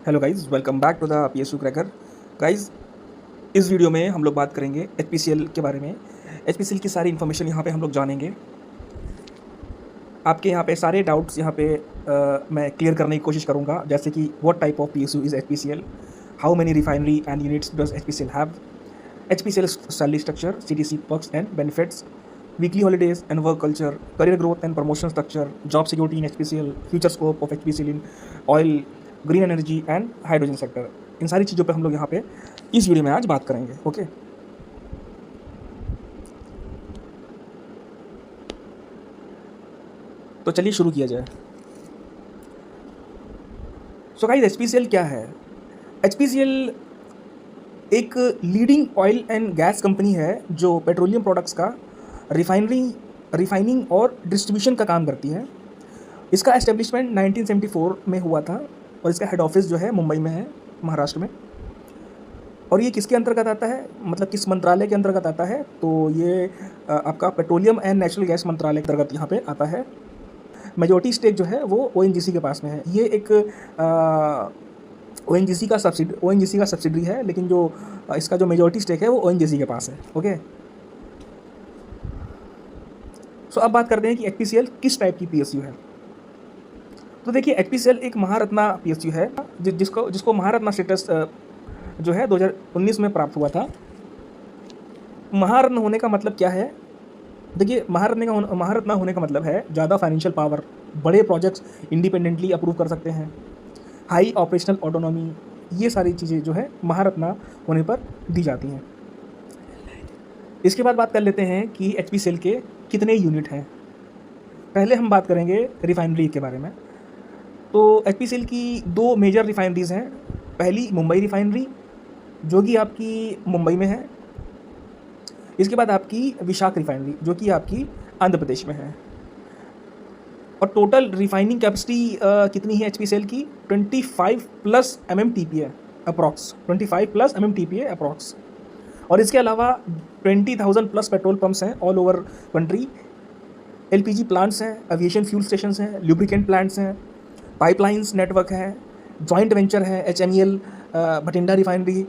Hello guys, welcome back to the PSU Cracker. Guys, इस video में हम लोग बात करेंगे एचपीसीएल के बारे में। एचपीसीएल की सारी इन्फॉर्मेशन यहाँ पे हम लोग जानेंगे। आपके यहाँ पे सारे डाउट्स यहाँ पे मैं क्लियर करने की कोशिश करूँगा, जैसे कि what type of PSU is HPCL, how many refinery and units does HPCL have, HPCL salary structure, CTC perks and benefits, weekly holidays and work culture, career growth and promotion structure, job security in HPCL, future scope of HPCL in oil, green energy and hydrogen sector। इन सारी चीज़ों पे हम लोग यहाँ पे इस video में आज बात करेंगे। ओके, तो चलिए शुरू किया जाए। सो गाइस, HPCL क्या है? HPCL एक leading oil and gas company है जो पेट्रोलियम प्रोडक्ट्स का रिफाइनिंग और डिस्ट्रीब्यूशन का काम करती है। इसका एस्टेब्लिशमेंट 1974 में हुआ था और इसका हेड ऑफिस जो है मुंबई में है, महाराष्ट्र में। और ये किसके अंतर्गत आता है, मतलब किस मंत्रालय के अंतर्गत आता है? तो ये आपका पेट्रोलियम एंड नेचुरल गैस मंत्रालय के अंतर्गत यहाँ पे आता है। मेजॉरिटी स्टेक जो है वो ओएनजीसी के पास में है। ये एक ओएनजीसी का सब्सिडरी है, लेकिन जो इसका जो मेजॉरिटी स्टेक है वो ओएनजीसी के पास है। ओके, सो अब बात करते हैं कि एचपीसीएल किस टाइप की पीएसयू है। तो देखिए, एचपीसीएल एक महारत्ना पीएसयू है जिसको महारत्ना स्टेटस जो है 2019 में प्राप्त हुआ था। महारत्न होने का मतलब क्या है? देखिए, महारत्ना होने का मतलब है ज़्यादा फाइनेंशियल पावर, बड़े प्रोजेक्ट्स इंडिपेंडेंटली अप्रूव कर सकते हैं, हाई ऑपरेशनल ऑटोनॉमी, ये सारी चीज़ें जो है महारत्ना होने पर दी जाती हैं। इसके बाद बात कर लेते हैं कि एचपीसीएल के कितने यूनिट हैं। पहले हम बात करेंगे रिफाइनरी के बारे में। तो एचपीसीएल की दो मेजर रिफाइनरीज़ हैं। पहली मुंबई रिफाइनरी, जो कि आपकी मुंबई में है। इसके बाद आपकी विशाख रिफाइनरी, जो कि आपकी आंध्र प्रदेश में है। और टोटल रिफाइनिंग कैपेसिटी कितनी है एचपीसीएल की? 25 प्लस MMTPA है अप्रॉक्स, 25 प्लस MMTPA अप्रॉक्स। और इसके अलावा 20,000 प्लस पेट्रोल पंप्स हैं all over country, LPG plants हैं, एविएशन फ्यूल स्टेशंस हैं, लुब्रिकेंट प्लांट्स हैं, पाइपलाइंस नेटवर्क है, जॉइंट वेंचर है HMEL भटिंडा रिफाइनरी,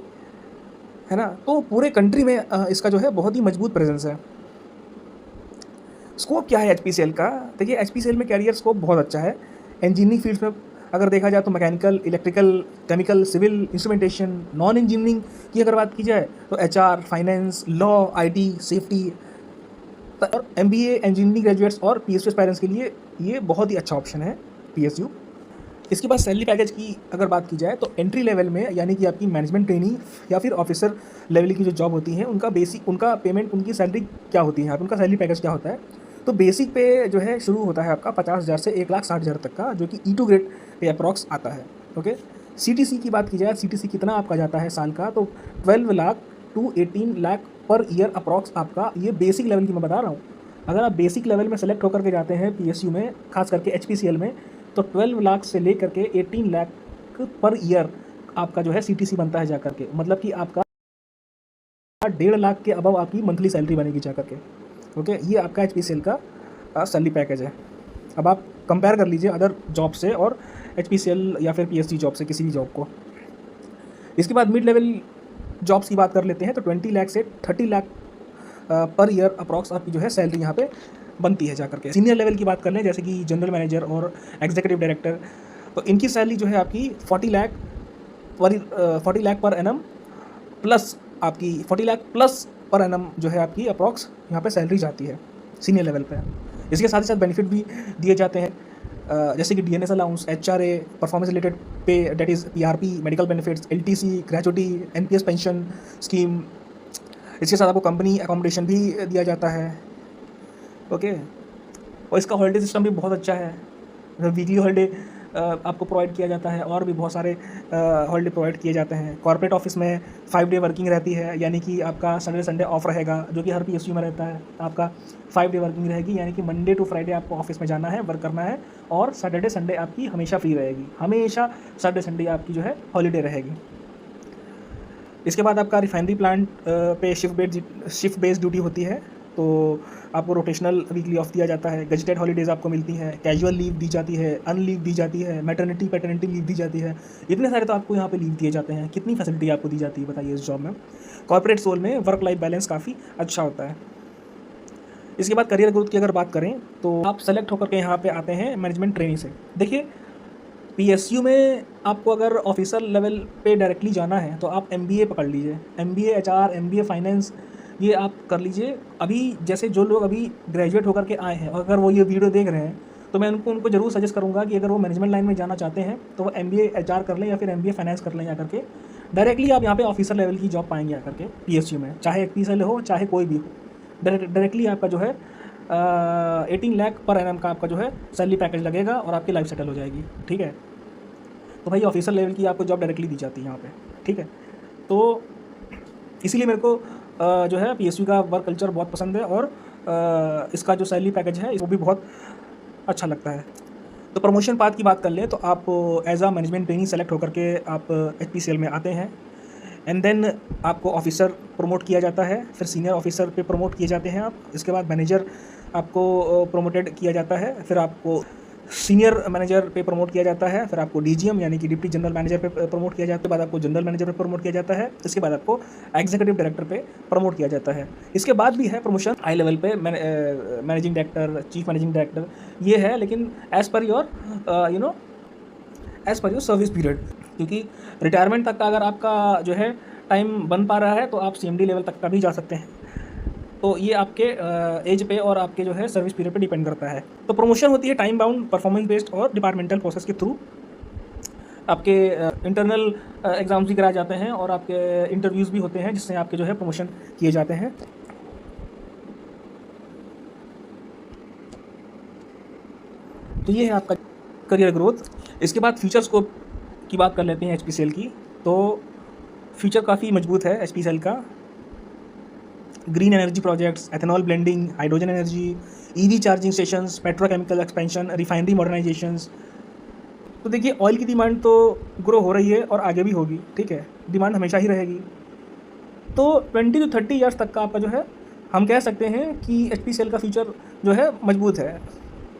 है ना। तो पूरे कंट्री में इसका जो है बहुत ही मजबूत प्रेजेंस है। स्कोप क्या है एचपीसीएल का? देखिए, एचपीसीएल में कैरियर स्कोप बहुत अच्छा है। इंजीनियरिंग फील्ड्स में अगर देखा जाए तो mechanical, electrical, chemical, civil, instrumentation. Non engineering की अगर बात की जाए तो HR, finance, law, IT, safety और MBA इंजीनियरिंग ग्रेजुएट्स और PhD एस्पायरेंट्स के लिए ये बहुत ही अच्छा ऑप्शन है PSU। इसके बाद सैलरी पैकेज की अगर बात की जाए तो एंट्री लेवल में, यानी कि आपकी मैनेजमेंट ट्रेनिंग या फिर ऑफिसर लेवल की जो जॉब होती हैं, उनका पेमेंट, उनकी सैलरी क्या होती है, उनका सैलरी पैकेज क्या होता है? तो बेसिक पे जो है शुरू होता है आपका 50,000 से 1,60,000 तक का, जो कि E2 ग्रेड पे अप्रॉक्स आता है। ओके, CTC की बात की जाए, CTC कितना आपका जाता है साल का? तो 12 lakh to 18 lakh per year approx आपका, ये बेसिक लेवल की मैं बता रहा हूँ। अगर आप बेसिक लेवल में सेलेक्ट होकर के जाते हैं PSU में, खास करके HPCL में, तो 12 लाख से लेकर के 18 लाख पर ईयर आपका जो है CTC बनता है जाकर के। मतलब कि आपका 1.5 लाख के अबव आपकी मंथली सैलरी बनेगी जाकर के। ओके, ये आपका HPCL का सैलरी पैकेज है। अब आप कंपेयर कर लीजिए अदर जॉब से और HPCL या फिर PSU जॉब से, किसी भी जॉब को। इसके बाद मिड लेवल जॉब्स की बात कर लेते हैं तो 20 लाख से 30 लाख पर ईयर अप्रॉक्स आपकी जो है सैलरी यहाँ पे बनती है जाकर के। सीनियर लेवल की बात कर लें, जैसे कि जनरल मैनेजर और एग्जीक्यूटिव डायरेक्टर, तो इनकी सैलरी जो है आपकी 40 लाख पर एनम प्लस, आपकी 40 लाख प्लस पर एनम जो है आपकी अप्रॉक्स यहाँ पे सैलरी जाती है सीनियर लेवल पे। इसके साथ ही साथ बेनिफिट भी दिए जाते हैं, जैसे कि DNS allowance, HRA, performance related pay, that is PRP, medical benefits, LTC, gratuity, NPS pension scheme. इसके साथ आपको कंपनी अकोमोडेशन भी दिया जाता है। ओके, और इसका हॉलिडे सिस्टम भी बहुत अच्छा है। वीकली हॉलिडे आपको प्रोवाइड किया जाता है, और भी बहुत सारे हॉलिडे प्रोवाइड किए जाते हैं। कॉर्पोरेट ऑफिस में 5 डे वर्किंग रहती है, यानी कि आपका सैटरडे संडे ऑफ रहेगा, जो कि हर PSU में रहता है। आपका 5 डे वर्किंग रहेगी, यानी कि मंडे टू फ्राइडे आपको ऑफिस में जाना है, वर्क करना है, और सैटरडे संडे आपकी हमेशा फ्री रहेगी। हमेशा सैटरडे संडे आपकी जो है हॉलीडे रहेगी। इसके बाद आपका रिफाइनरी प्लांट पे शिफ्ट बेस्ड ड्यूटी होती है। तो आपको रोटेशनल वीकली ऑफ दिया जाता है, गजेटेड हॉलीडेज़ आपको मिलती हैं, कैजुअल लीव दी जाती है, अनलीव दी जाती है, मैटरनिटी पैटर्निटी लीव दी जाती है। इतने सारे तो आपको यहाँ पे लीव दिए जाते हैं। कितनी फैसिलिटी आपको दी जाती है बताइए इस जॉब में। कॉर्पोरेट सोल में वर्क लाइफ बैलेंस काफ़ी अच्छा होता है। इसके बाद करियर ग्रोथ की अगर बात करें तो आप सेलेक्ट होकर के यहाँ पे आते हैं मैनेजमेंट ट्रेनिंग से। देखिए पीएसयू में आपको अगर ऑफिसर लेवल पे डायरेक्टली जाना है तो आप एमबीए पकड़ लीजिए, एमबीए एचआर, एमबीए फाइनेंस, ये आप कर लीजिए। अभी जैसे जो लोग अभी ग्रेजुएट होकर के आए हैं और अगर वो ये वीडियो देख रहे हैं तो मैं उनको ज़रूर सजेस्ट करूँगा कि अगर वो मैनेजमेंट लाइन में जाना चाहते हैं तो वो एमबीए एचआर कर लें या फिर एमबीए फाइनेंस कर लें। जाकर के डायरेक्टली आप यहाँ पे ऑफिसर लेवल की जॉब पाएंगे आकर के पीएसयू में, चाहे एक पीएसएल हो चाहे कोई भी हो। डायरेक्टली आपका जो है 18 लाख पर एनम का आपका जो है सैलरी पैकेज लगेगा और आपकी लाइफ सेटल हो जाएगी। ठीक है, तो भाई ऑफिसर लेवल की आपको जॉब डायरेक्टली दी जाती है यहाँ पे। ठीक है, तो इसीलिए मेरे को जो है पीएसयू का वर्क कल्चर बहुत पसंद है और इसका जो सैलरी पैकेज है वो भी बहुत अच्छा लगता है। तो प्रमोशन पाथ की बात कर लें तो आप as a management training select होकर के आप एचपीसीएल में आते हैं एंड देन आपको ऑफिसर प्रमोट किया जाता है, फिर सीनियर ऑफिसर पे प्रमोट किए जाते हैं आप। इसके बाद मैनेजर आपको प्रमोटेड किया जाता है, फिर आपको सीनियर मैनेजर पे प्रमोट किया जाता है, फिर आपको डीजीएम यानी कि डिप्टी जनरल मैनेजर पे प्रमोट किया जाता है, बाद आपको जनरल मैनेजर पे प्रमोट किया जाता है, इसके बाद आपको एग्जीक्यूटिव डायरेक्टर पे प्रमोट किया जाता है। इसके बाद भी है प्रमोशन हाई लेवल पे, managing director, chief managing director, ये है लेकिन as per your as per your service period, क्योंकि रिटायरमेंट तक का अगर आपका जो है टाइम बन पा रहा है तो आप सीएमडी लेवल तक का भी जा सकते हैं। तो ये आपके एज पे और आपके जो है सर्विस पीरियड पे डिपेंड करता है। तो प्रमोशन होती है टाइम बाउंड, परफॉर्मेंस बेस्ड और डिपार्टमेंटल प्रोसेस के थ्रू। आपके इंटरनल एग्ज़ाम्स भी कराए जाते हैं और आपके इंटरव्यूज़ भी होते हैं जिससे आपके जो है प्रमोशन किए जाते हैं। तो ये है आपका करियर ग्रोथ। इसके बाद फ्यूचर स्कोप की बात कर लेते हैं एचपीसीएल की। तो फ्यूचर काफ़ी मजबूत है एचपीसीएल का। Green energy projects, ethanol blending, hydrogen energy, EV charging stations, petrochemical expansion, refinery modernisations. तो देखिए ऑयल की डिमांड तो ग्रो हो रही है और आगे भी होगी। ठीक है, डिमांड हमेशा ही रहेगी। तो 20 to 30 ईयर्स तक का आपका जो है हम कह सकते हैं कि एचपीसीएल का फ्यूचर जो है मजबूत है,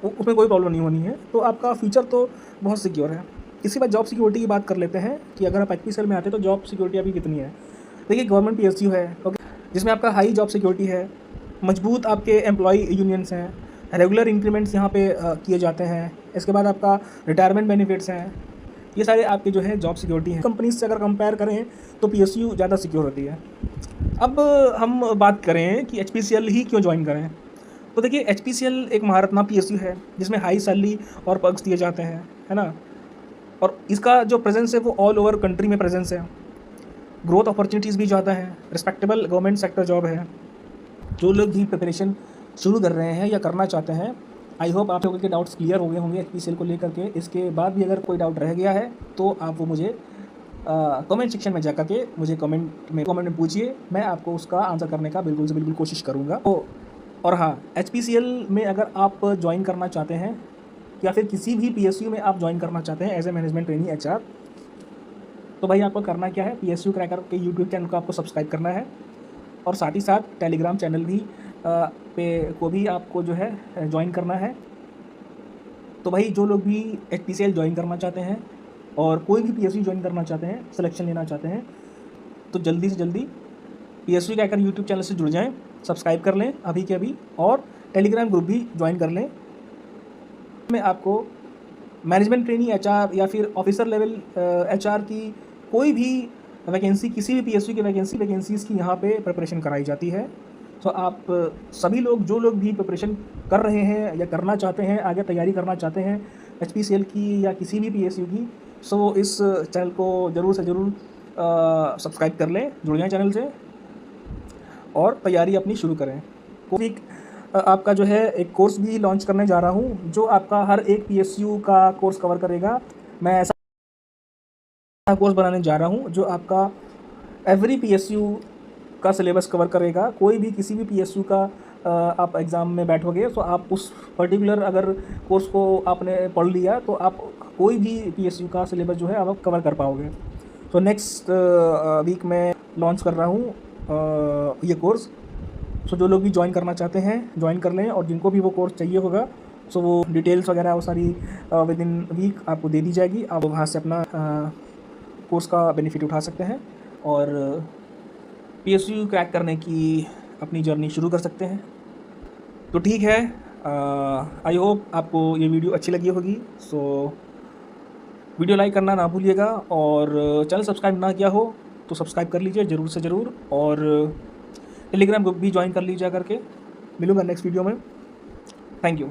उसमें कोई प्रॉब्लम नहीं होनी है। तो आपका फ्यूचर तो बहुत सिक्योर है। इसके बाद जॉब सिक्योरिटी की बात कर लेते हैं कि अगर आप एचपीसीएल में आते हैं तो जॉब सिक्योरिटी अभी कितनी है। देखिए गवर्नमेंट पीएसयू है, ओके, जिसमें आपका हाई जॉब सिक्योरिटी है, मजबूत आपके एम्प्लॉय यूनियंस हैं, रेगुलर इंक्रीमेंट्स यहाँ पे किए जाते हैं। इसके बाद आपका रिटायरमेंट बेनिफिट्स हैं। ये सारे आपके जो है जॉब सिक्योरिटी हैं। कंपनीज से अगर कंपेयर करें तो पीएसयू ज़्यादा सिक्योर होती है। अब हम बात करें कि एचपीसीएल ही क्यों ज्वाइन करें। तो देखिए एचपीसीएल एक महारत्ना पीएसयू है जिसमें हाई सैलरी और पर्क्स दिए जाते हैं, है ना, और इसका जो प्रेजेंस है वो ऑल ओवर कंट्री में प्रेजेंस है। ग्रोथ अपॉर्चुनिटीज़ भी ज़्यादा हैं, रिस्पेक्टेबल गवर्नमेंट सेक्टर जॉब है। जो लोग भी प्रिपरेशन शुरू कर रहे हैं या करना चाहते हैं, आई होप आप लोगों के डाउट्स क्लियर हो गए होंगे एचपीसीएल को लेकर के। इसके बाद भी अगर कोई डाउट रह गया है तो आप वो मुझे कमेंट सेक्शन में जाकर के मुझे कमेंट में पूछिए, मैं आपको उसका आंसर करने का बिल्कुल से बिल्कुल कोशिश करूँगा। और हाँ, एचपीसीएल में अगर आप ज्वाइन करना चाहते हैं या फिर किसी भी पीएसयू में आप ज्वाइन करना चाहते हैं as a management training HR, तो भाई आपको करना क्या है, पीएसयू क्रैकर के यूट्यूब चैनल को आपको सब्सक्राइब करना है और साथ ही साथ टेलीग्राम चैनल भी को भी आपको जो है ज्वाइन करना है। तो भाई जो लोग भी एचपीसीएल ज्वाइन करना चाहते हैं और कोई भी पीएसयू ज्वाइन करना चाहते हैं, सिलेक्शन लेना चाहते हैं, तो जल्दी से जल्दी पीएसयू क्रैकर यूट्यूब चैनल से जुड़ जाएँ, सब्सक्राइब कर लें अभी के अभी, और टेलीग्राम ग्रुप भी ज्वाइन कर लें। मैं आपको मैनेजमेंट ट्रेनिंग एचआर या फिर ऑफिसर लेवल एचआर की कोई भी वैकेंसी, किसी भी पीएसयू की वैकेंसीज़ की यहाँ पे प्रिपरेशन कराई जाती है। तो आप सभी लोग, जो लोग भी प्रिपरेशन कर रहे हैं या करना चाहते हैं, आगे तैयारी करना चाहते हैं एचपीसीएल की या किसी भी पीएसयू की, सो इस चैनल को ज़रूर से ज़रूर सब्सक्राइब कर लें, जुड़ जाएँ चैनल से और तैयारी अपनी शुरू करें। कोई आपका जो है एक कोर्स भी लॉन्च करने जा रहा हूँ जो आपका हर एक पीएसयू का कोर्स कवर करेगा। मैं ऐसा कोर्स बनाने जा रहा हूँ जो आपका एवरी पीएसयू का सिलेबस कवर करेगा। कोई भी किसी भी पीएसयू का आप एग्ज़ाम में बैठोगे तो आप उस पर्टिकुलर अगर कोर्स को आपने पढ़ लिया तो आप कोई भी पीएसयू का सिलेबस जो है आप कवर कर पाओगे। तो नेक्स्ट वीक में लॉन्च कर रहा हूँ ये कोर्स। सो जो लोग भी ज्वाइन करना चाहते हैं ज्वाइन कर लें, और जिनको भी वो कोर्स चाहिए होगा सो वो डिटेल्स वगैरह वो सारी विद इन वीक आपको दे दी जाएगी। आप वहाँ से अपना कोर्स का बेनिफिट उठा सकते हैं और PSU क्रैक करने की अपनी जर्नी शुरू कर सकते हैं। तो ठीक है, आई होप आपको ये वीडियो अच्छी लगी होगी। सो वीडियो लाइक करना ना भूलिएगा, और चैनल सब्सक्राइब ना किया हो तो सब्सक्राइब कर लीजिए ज़रूर से ज़रूर, और टेलीग्राम ग्रुप भी ज्वाइन कर लीजिए करके। मिलूँगा नेक्स्ट वीडियो में। Thank you.